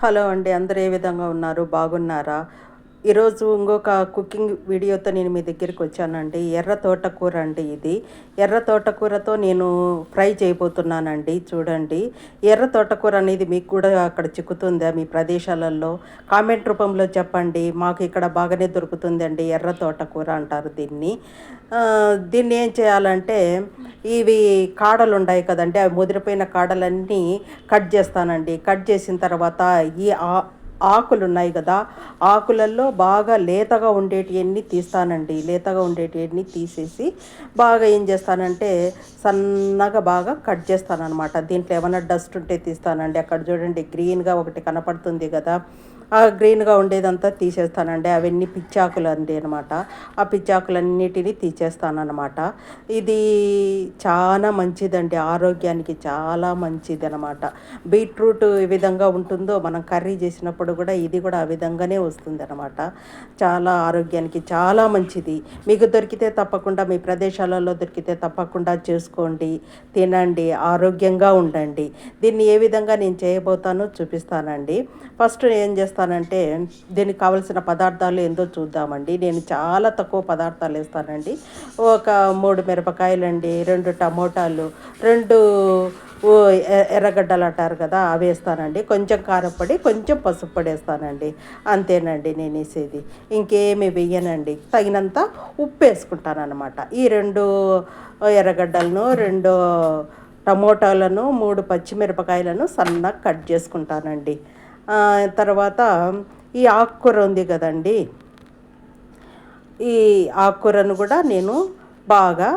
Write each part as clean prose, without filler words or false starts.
Hello అండి. అందరూ ఏ విధంగా ఉన్నారు? బాగున్నారా? ఈరోజు ఇంకొక కుకింగ్ వీడియోతో నేను మీ దగ్గరికి వచ్చానండి. ఎర్ర తోటకూర అండి ఇది. ఎర్ర తోటకూరతో నేను ఫ్రై చేయబోతున్నానండి. చూడండి. ఎర్ర తోటకూర అనేది మీకు కూడా అక్కడ చిక్కుతుందా మీ ప్రదేశాలలో? కామెంట్ రూపంలో చెప్పండి. మాకు ఇక్కడ బాగానే దొరుకుతుందండి. ఎర్ర తోటకూర అంటారు దీన్ని. దీన్ని ఏం చేయాలంటే ఇవి కాడలు ఉన్నాయి కదండీ! అవి ముదిరిపోయిన కాడలన్నీ కట్ చేస్తానండి. కట్ చేసిన తర్వాత ఈ ఆకులు ఉన్నాయి కదా, ఆకులలో బాగా లేతగా ఉండేటివన్నీ తీస్తానండి. లేతగా ఉండేటివన్నీ తీసేసి బాగా ఏం చేస్తానంటే సన్నగా బాగా కట్ చేస్తానన్నమాట. దీంట్లో ఏమైనా డస్ట్ ఉంటే తీస్తానండి. అక్కడ చూడండి గ్రీన్గా ఒకటి కనపడుతుంది కదా, ఆ గ్రీన్గా ఉండేదంతా తీసేస్తానండి. అవన్నీ పిచ్చాకులు అండి అనమాట. ఆ పిచ్చాకులన్నిటినీ తీసేస్తానన్నమాట. ఇది చాలా మంచిదండి, ఆరోగ్యానికి చాలా మంచిది అనమాట. బీట్రూట్ ఏ విధంగా ఉంటుందో మనం కర్రీ చేసినప్పుడు కూడా ఇది కూడా ఆ విధంగానే వస్తుంది అనమాట. చాలా ఆరోగ్యానికి చాలా మంచిది. మీకు దొరికితే తప్పకుండా, మీ ప్రదేశాలలో దొరికితే తప్పకుండా చేసుకోండి, తినండి, ఆరోగ్యంగా ఉండండి. దీన్ని ఏ విధంగా నేను చేయబోతానో చూపిస్తానండి. ఫస్ట్ ఏం చేస్తానంటే దీనికి కావలసిన పదార్థాలు ఏందో చూద్దామండి. నేను చాలా తక్కువ పదార్థాలు వేస్తానండి. ఒక 3 మిరపకాయలండి, 2 టమోటాలు, 2 ఎర్రగడ్డలు అంటారు కదా, అవి వేస్తానండి. కొంచెం కారపొడి, కొంచెం పసుపు పొడి వేస్తానండి. అంతేనండి నేను వేసేది. ఇంకేమి వెయ్యనండి. తగినంత ఉప్పు వేసుకుంటాను అనమాట. ఈ 2 ఎర్రగడ్డలను, 2 టమోటాలను, 3 పచ్చిమిరపకాయలను సన్నగా కట్ చేసుకుంటానండి. తర్వాత ఈ ఆకుకూర ఉంది కదండి, ఈ ఆకుకూరను కూడా నేను బాగా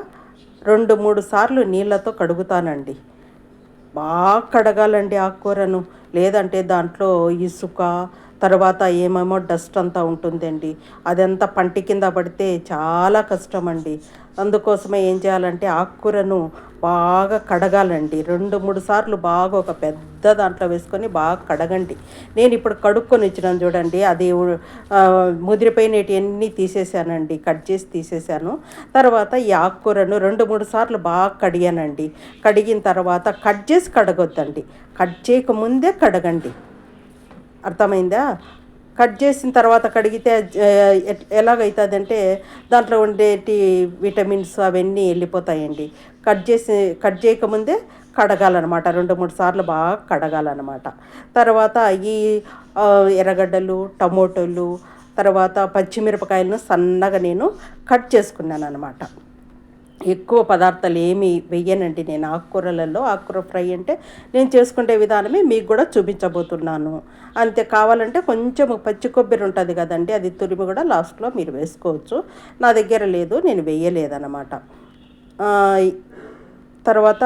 2-3 సార్లు నీళ్ళతో కడుగుతానండి. బాగా కడగాలండి ఆకుకూరను, లేదంటే దాంట్లో ఇసుక, తర్వాత ఏమేమో డస్ట్ అంతా ఉంటుందండి. అదంతా పంటి కింద పడితే చాలా కష్టం అండి. అందుకోసమే ఏం చేయాలంటే ఆకుకూరను బాగా కడగాలండి. 2-3 సార్లు బాగా ఒక పెద్ద దాంట్లో వేసుకొని బాగా కడగండి. నేను ఇప్పుడు కడుక్కొని ఇచ్చినాను చూడండి, అది ముదిరిపోయినవన్నీ తీసేసానండి, కట్ చేసి తీసేసాను. తర్వాత ఈ ఆకుకూరను 2-3 సార్లు బాగా కడిగానండి. కడిగిన తర్వాత కట్ చేసి కడగొద్దండి, కట్ చేయకముందే కడగండి. అర్థమైందా? కట్ చేసిన తర్వాత కడిగితే ఎలాగవుతుందంటే దాంట్లో ఉండేటి విటమిన్స్ అవన్నీ వెళ్ళిపోతాయండి. కట్ చేయకముందే కడగాలన్నమాట. 2-3 సార్లు బాగా కడగాలన్నమాట. తర్వాత ఈ ఎర్రగడ్డలు, టమోటోలు, తర్వాత పచ్చిమిరపకాయలను సన్నగా నేను కట్ చేసుకున్నాను అనమాట. ఎక్కువ పదార్థాలు ఏమి వెయ్యనండి నేను ఆకుకూరలలో. ఆకుకూర ఫ్రై అంటే నేను చేసుకునే విధానమే మీకు కూడా చూపించబోతున్నాను. అంతే. కావాలంటే కొంచెం పచ్చి కొబ్బరి ఉంటుంది కదండి, అది తురిమి కూడా లాస్ట్లో మీరు వేసుకోవచ్చు. నా దగ్గర లేదు, నేను వేయలేదన్నమాట. తర్వాత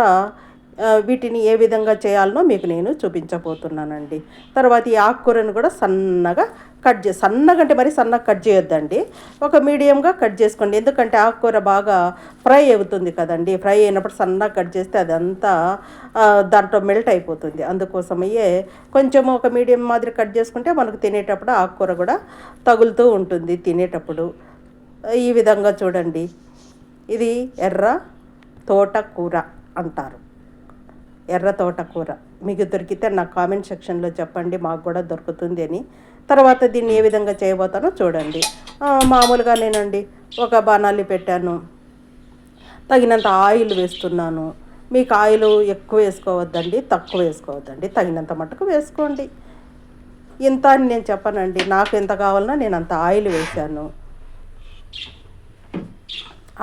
వీటిని ఏ విధంగా చేయాలనో మీకు నేను చూపించబోతున్నానండి. తర్వాత ఈ ఆకుకూరను కూడా సన్నగా సన్నగా అంటే మరి సన్నగా కట్ చేయొద్దండి, ఒక మీడియంగా కట్ చేసుకోండి. ఎందుకంటే ఆకుకూర బాగా ఫ్రై అవుతుంది కదండి. ఫ్రై అయినప్పుడు సన్నగా కట్ చేస్తే అదంతా దాంట్లో మెల్ట్ అయిపోతుంది. అందుకోసమయ్యే కొంచెం ఒక మీడియం మాదిరి కట్ చేసుకుంటే మనకు తినేటప్పుడు ఆకుకూర కూడా తగులుతూ ఉంటుంది తినేటప్పుడు. ఈ విధంగా చూడండి. ఇది ఎర్ర తోటకూర అంటారు, ఎర్ర తోటకూర. మీకు దొరికితే నా కామెంట్ సెక్షన్లో చెప్పండి, మాకు కూడా దొరుకుతుంది అని. తర్వాత దీన్ని ఏ విధంగా చేయబోతానో చూడండి. మామూలుగానేనండి, ఒక బాణాలి పెట్టాను, తగినంత ఆయిల్ వేస్తున్నాను. మీకు ఆయిల్ ఎక్కువ వేసుకోవద్దండి, తక్కువ వేసుకోవద్దండి, తగినంత మటుకు వేసుకోండి. ఇంత అని నేను చెప్పానండి, నాకు ఎంత కావాలన్నా నేను అంత ఆయిల్ వేసాను.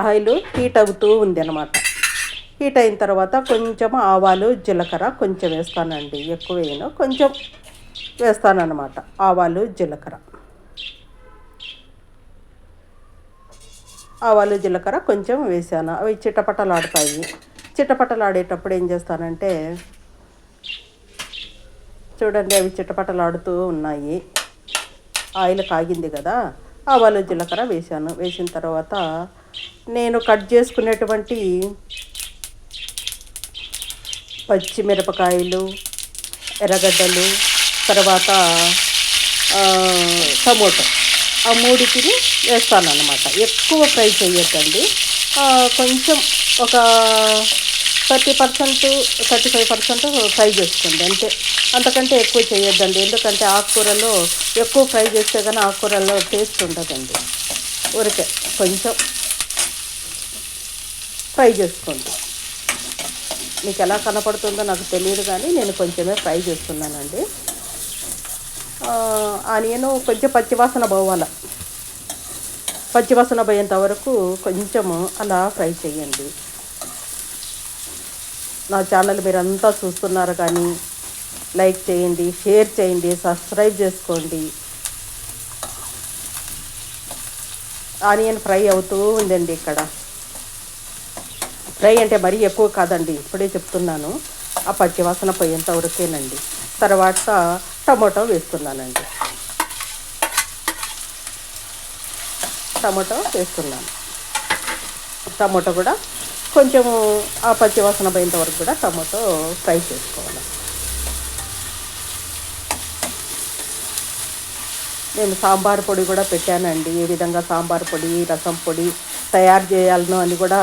ఆయిల్ హీట్ అవుతూ ఉంది అనమాట. హీట్ అయిన తర్వాత కొంచెం ఆవాలు, జీలకర్ర కొంచెం వేస్తానండి, ఎక్కువ వేయను, కొంచెం వేస్తానన్నమాట. ఆవాలు, జీలకర్ర కొంచెం వేసాను. అవి చిటపటలాడుతాయి. చిటపటలాడేటప్పుడు ఏం చేస్తానంటే చూడండి, అవి చిటపటలాడుతూ ఉన్నాయి. ఆయిల్ కాగింది కదా, ఆవాలు, జీలకర్ర వేసాను. వేసిన తర్వాత నేను కట్ చేసుకునేటువంటి పచ్చిమిరపకాయలు, ఎర్రగడ్డలు, తర్వాత టమోటో, ఆ మూడిటిని వేస్తానన్నమాట. ఎక్కువ ఫ్రై చేయొద్దండి, కొంచెం ఒక 30%, 35% ఫ్రై చేసుకోండి అంతే. అంతకంటే ఎక్కువ చేయొద్దండి, ఎందుకంటే ఆకుకూరలో ఎక్కువ ఫ్రై చేస్తే కానీ ఆకుకూరలో టేస్ట్ ఉండదండి. ఊరికే కొంచెం ఫ్రై చేసుకోండి. మీకు ఎలా కనపడుతుందో నాకు తెలియదు, కానీ నేను కొంచెమే ఫ్రై చేస్తున్నానండి. ఆనియను కొంచెం పచ్చివాసన పోవాలి. పచ్చివాసన పోయేంత వరకు కొంచెము అలా ఫ్రై చేయండి. నా ఛానల్ మీరంతా చూస్తున్నారు, కానీ లైక్ చేయండి, షేర్ చేయండి, సబ్స్క్రైబ్ చేసుకోండి. ఆనియన్ ఫ్రై అవుతూ ఉందండి. ఇక్కడ ఫ్రై అంటే మరీ ఎక్కువ కాదండి, ఇప్పుడే చెప్తున్నాను. ఆ పచ్చివాసన పోయేంత వరకేనండి. తర్వాత టమాటో వేస్తున్నానండి. టమాటో వేస్తున్నాను. టమాటో కూడా కొంచెము ఆ పచ్చివాసన పోయేంత వరకు కూడా టమాటో ఫ్రై చేసుకోవాలి. నేను సాంబార్ పొడి కూడా పెట్టానండి. ఏ విధంగా సాంబార్ పొడి, రసం పొడి తయారు చేయాలనో అని కూడా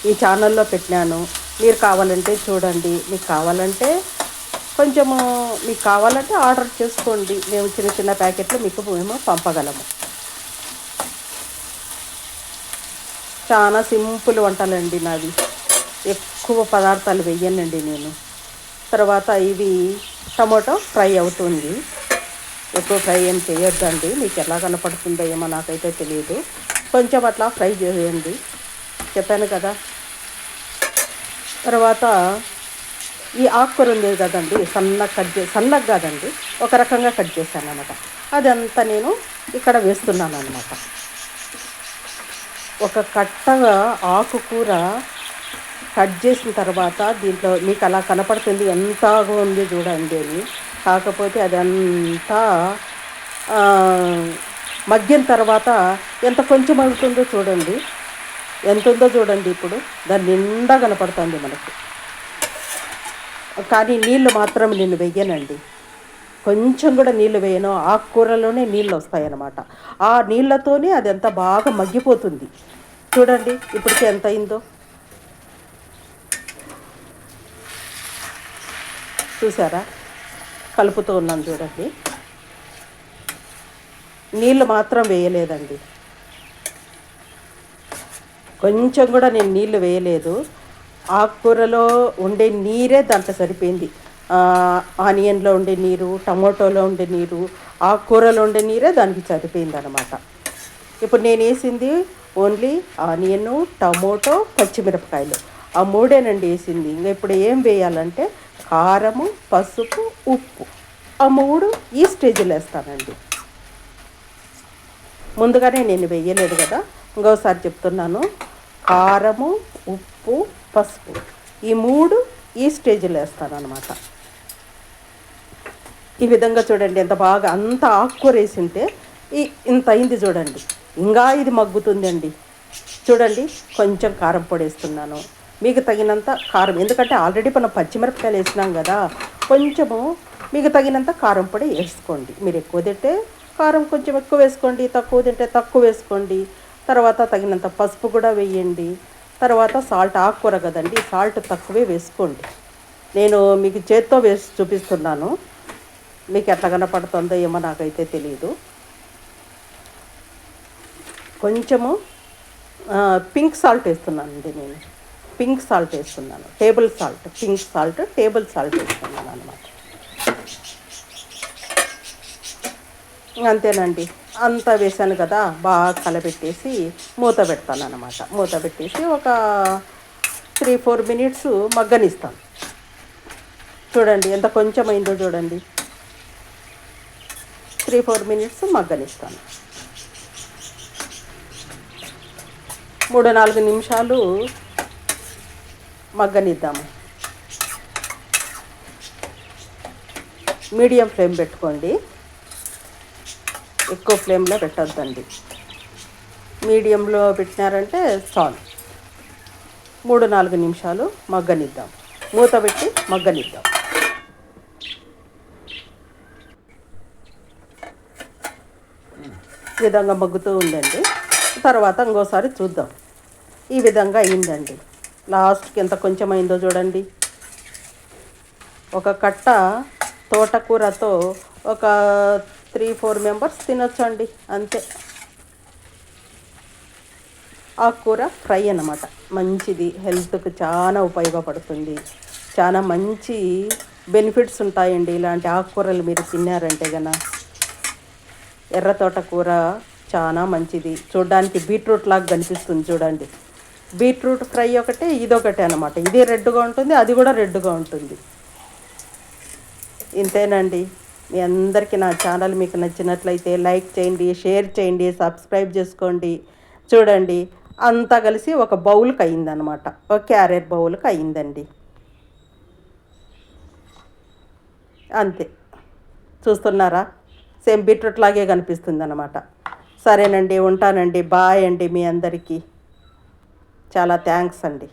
ఈ ఛానల్లో పెట్టినాను. మీరు కావాలంటే చూడండి. మీకు కావాలంటే ఆర్డర్ చేసుకోండి. మేము చిన్న చిన్న ప్యాకెట్లు మేము పంపగలము. చాలా సింపుల్ వంటలండి నావి. ఎక్కువ పదార్థాలు వేయనండి నేను. తర్వాత ఇవి టమాటో ఫ్రై అవుతుంది. ఎక్కువ ఫ్రై ఏం చేయొద్దండి, మీకు ఎలా కనపడుతుందో ఏమో నాకైతే తెలియదు. కొంచెం అట్లా ఫ్రై చేయండి, చెప్పాను కదా. తర్వాత ఈ ఆకుకూర ఉంది కదండి, సన్నగా కాదండి, ఒక రకంగా కట్ చేశాను అన్నమాట. అదంతా నేను ఇక్కడ వేస్తున్నాను అన్నమాట. ఒక కట్టగా ఆకుకూర కట్ చేసిన తర్వాత దీంట్లో మీకు అలా కనపడుతుంది, ఎంతగా ఉంది చూడండి అని. కాకపోతే అదంతా మగ్గిన తర్వాత ఎంత కొంచెం అవుతుందో చూడండి, ఎంత ఉందో చూడండి. ఇప్పుడు దాని నిండా కనపడుతుంది మనకు. కానీ నీళ్ళు మాత్రం నేను వెయ్యనండి, కొంచెం కూడా నీళ్ళు వేయను. ఆకుకూరలోనే నీళ్ళు వస్తాయన్నమాట. ఆ నీళ్ళతోనే అది ఎంత బాగా మగ్గిపోతుంది. చూడండి ఇప్పటికీ ఎంత అయిందో చూసారా. కలుపుతూ ఉన్నాను చూడండి. నీళ్ళు మాత్రం వేయలేదండి, కొంచెం కూడా నేను నీళ్ళు వేయలేదు. ఆకుకూరలో ఉండే నీరే దాంట్లో సరిపోయింది. ఆనియన్లో ఉండే నీరు, టమోటోలో ఉండే నీరు, ఆకుకూరలో ఉండే నీరే దానికి సరిపోయింది అన్నమాట. ఇప్పుడు నేను వేసింది ఓన్లీ ఆనియన్, టమోటో, పచ్చిమిరపకాయలు, ఆ మూడేనండి వేసింది. ఇంకా ఇప్పుడు ఏం వేయాలంటే కారము, పసుపు, ఉప్పు, ఆ మూడు ఈ స్టేజ్లో వేస్తానండి. ముందుగానే నేను వేయలేదు కదా, ఇంకోసారి చెప్తున్నాను. కారము, ఉప్పు, పసుపు, ఈ మూడు ఈ స్టేజ్లో వేస్తాను అనమాట. ఈ విధంగా చూడండి ఎంత బాగా అంత ఆకుకూర వేసింటే ఇంత అయింది చూడండి. ఇంకా ఇది మగ్గుతుందండి. చూడండి కొంచెం కారం పొడి వేస్తున్నాను, మీకు తగినంత కారం, ఎందుకంటే ఆల్రెడీ మనం పచ్చిమిరపకాయలు వేసినాం కదా. కొంచెము మీకు తగినంత కారం పొడి వేసుకోండి. మీరు ఎక్కువ తింటే కారం కొంచెం ఎక్కువ వేసుకోండి, తక్కువ తింటే తక్కువ వేసుకోండి. తర్వాత తగినంత పసుపు కూడా వేయండి. తర్వాత సాల్ట్, ఆకుకూర కదండి, సాల్ట్ తక్కువే వేసుకోండి. నేను మీకు చేత్తో వేసి చూపిస్తున్నాను, మీకు ఎట్లా కనపడుతుందో ఏమో నాకైతే తెలియదు. కొంచెము పింక్ సాల్ట్ వేస్తున్నానండి నేను. పింక్ సాల్ట్ వేస్తున్నాను, table salt, pink salt table salt వేస్తున్నాను అన్నమాట. అంతేనండి, అంతా వేసాను కదా. బాగా కలబెట్టేసి మూత పెడతాను అన్నమాట. మూత పెట్టేసి ఒక 3-4 మినిట్స్ మగ్గనిస్తాను. చూడండి ఎంత కొంచెం అయిందో చూడండి. 3-4 మినిట్స్ మగ్గనిస్తాను. 3-4 నిమిషాలు మగ్గనిద్దాము. మీడియం ఫ్లేమ్ పెట్టుకోండి, ఎక్కువ ఫ్లేమ్లో పెట్టొద్దండి. మీడియంలో పెట్టినారంటే చాలు. 3-4 నిమిషాలు మగ్గనిద్దాం, మూత పెట్టి మగ్గనిద్దాం. ఈ విధంగా మగ్గుతూ ఉందండి. తర్వాత ఇంకోసారి చూద్దాం. ఈ విధంగా అయిందండి. లాస్ట్కి ఎంత కొంచెం అయిందో చూడండి. ఒక కట్ట తోటకూరతో ఒక 3-4 మెంబర్స్ తినొచ్చండి అంతే. ఆకుకూర ఫ్రై అన్నమాట. మంచిది, హెల్త్కి చాలా ఉపయోగపడుతుంది. చాలా మంచి బెనిఫిట్స్ ఉంటాయండి ఇలాంటి ఆకుకూరలు మీరు తిన్నారంటే గన. ఎర్ర తోటకూర చాలా మంచిది. చూడడానికి బీట్రూట్ లాగా కనిపిస్తుంది చూడండి. బీట్రూట్ ఫ్రై ఒకటే, ఇదొకటే అనమాట. ఇది రెడ్గా ఉంటుంది, అది కూడా రెడ్గా ఉంటుంది. ఇంతేనండి. మీ అందరికీ నా ఛానల్ మీకు నచ్చినట్లయితే లైక్ చేయండి, షేర్ చేయండి, సబ్స్క్రైబ్ చేసుకోండి. చూడండి, అంతా కలిసి ఒక బౌల్కి అయిందనమాట. ఒక క్యారెట్ బౌల్కి అయిందండి. అంతే, చూస్తున్నారా? సేమ్ బీట్రూట్ లాగే కనిపిస్తుంది అనమాట. సరేనండి, ఉంటానండి. బాయ్ అండి. మీ అందరికీ చాలా థ్యాంక్స్ అండి.